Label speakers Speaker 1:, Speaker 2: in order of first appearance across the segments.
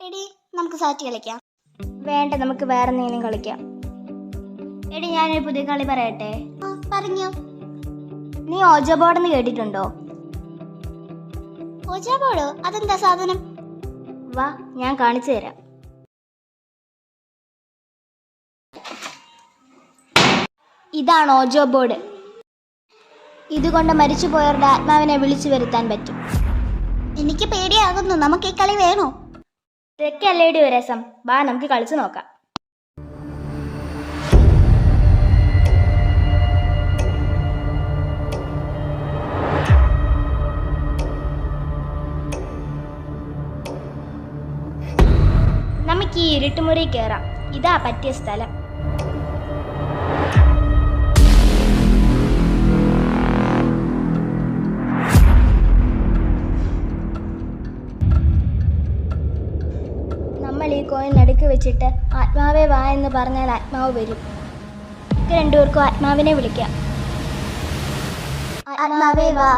Speaker 1: എടി നമുക്ക് സാറ്റ് കളിക്കാം.
Speaker 2: വേണ്ട, നമുക്ക് വേറെ എന്തെങ്കിലും കളിക്കാം. എടി ഞാനൊരു പുതിയ കളി പറയട്ടെ.
Speaker 1: പറഞ്ഞോ.
Speaker 2: നീ ഓജോ ബോർഡെന്ന് കേട്ടിട്ടുണ്ടോ?
Speaker 1: ഓജോ ബോർഡോ? അതെന്താ സാധനം?
Speaker 2: വാ, ഞാൻ കാണിച്ചു തരാം. ഇതാണ് ഓജോ ബോർഡ്. ഇതുകൊണ്ട് മരിച്ചുപോയവരുടെ ആത്മാവിനെ വിളിച്ചു വരുത്താൻ പറ്റും.
Speaker 1: എനിക്ക് പേടിയാകുന്നു. നമുക്ക് ഈ കളി വേണോ?
Speaker 2: ഇതൊക്കെയല്ലേടി ഒരു രസം. വാ, നമുക്ക് കളിച്ചു നോക്കാം. നമുക്ക് ഈ ഇരുട്ടുമുറി കയറാം. ഇതാ പറ്റിയ സ്ഥലം. നമ്മൾ ഈ കോയിൻ നടുക്ക് വെച്ചിട്ട് ആത്മാവേ വാ എന്ന് പറഞ്ഞാൽ ആത്മാവ് വരും. നമുക്ക് രണ്ടുപേർക്കും ആത്മാവിനെ വിളിക്കാം.
Speaker 1: ആത്മാവേ വാ,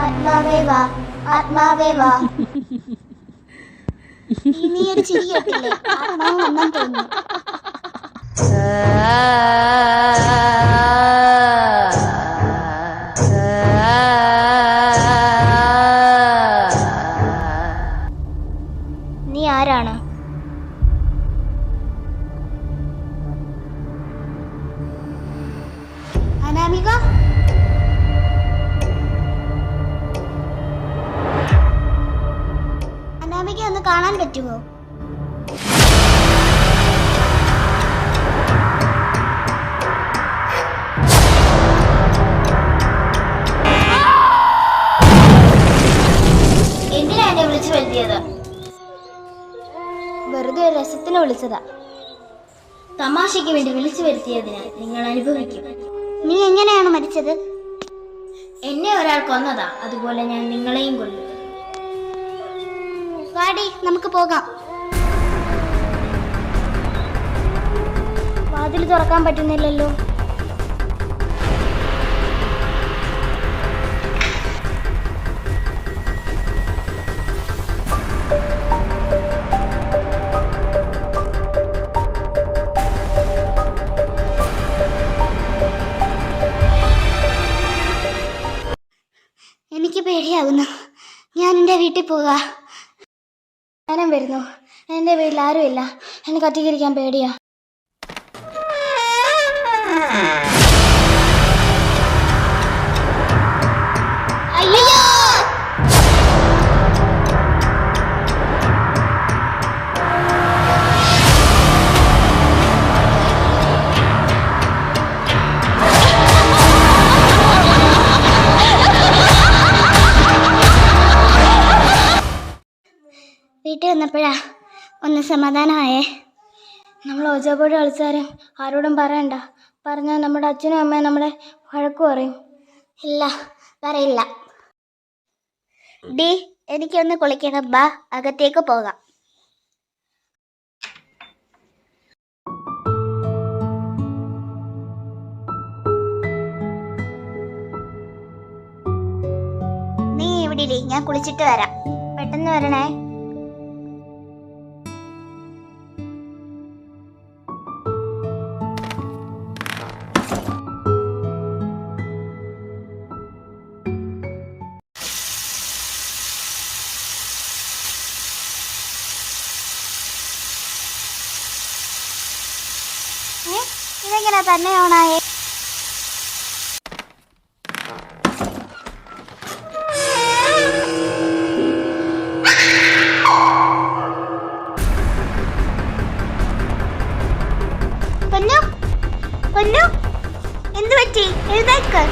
Speaker 1: ആത്മാവേ വാ, ആത്മാവേ വാ. നീ ഒരു ചിരി കേട്ടില്ലേ? ആത്മാവ് വന്നാൻ തോന്നുന്നു.
Speaker 2: നീ ആരാണ്?
Speaker 1: അനാമിക, അനാമിക ഒന്ന് കാണാൻ പറ്റുമോ?
Speaker 2: എന്തിനാ എന്നെ വിളിച്ചു വരുത്തിയത്? വെറുതെ ഒരു രസത്തിന് വിളിച്ചതാ. തമാശയ്ക്ക് വേണ്ടി വിളിച്ചു വരുത്തിയതിനാൽ നിങ്ങൾ അനുഭവിക്കും.
Speaker 1: നീ എങ്ങനെയാണ് മരിച്ചത്?
Speaker 2: എന്നെ ഒരാൾ കൊന്നതാ, അതുപോലെ ഞാൻ നിങ്ങളെയും കൊല്ലും.
Speaker 1: വാടി, നമുക്ക് പോകാം.
Speaker 2: വാതിൽ തുറക്കാൻ പറ്റുന്നില്ലല്ലോ.
Speaker 1: എനിക്ക് പേടിയാകുന്നു. ഞാൻ എൻ്റെ വീട്ടിൽ പോകാ.
Speaker 2: ഞാനും വരുന്നു. എൻ്റെ വീട്ടിൽ ആരുമില്ല. എനിക്ക് ഒറ്റയ്ക്കിരിക്കാൻ പേടിയാ.
Speaker 1: അയ്യോ! വീട്ടിൽ വന്നപ്പോഴാ ഒന്ന് സമാധാനമായേ.
Speaker 2: നമ്മൾ ഓജോ ബോർഡ് കളിച്ചാലും ആരോടും പറയണ്ട. പറഞ്ഞാൽ നമ്മുടെ അച്ഛനും അമ്മയും നമ്മളെ വഴക്ക് പറയും.
Speaker 1: ഇല്ല, പറയില്ല. ഡി, എനിക്കൊന്ന് കുളിക്കണം. ബാ, അകത്തേക്ക് പോകാം. നീ ഇവിടെ ഇരി, ഞാൻ കുളിച്ചിട്ട് വരാം.
Speaker 2: പെട്ടെന്ന് വരണേ.
Speaker 1: ഇതെങ്ങനെ തന്നെ ഓണായേ? പൊന്നു, പൊന്നു, എന്ത് പറ്റി? എഴുന്നേക്ക്.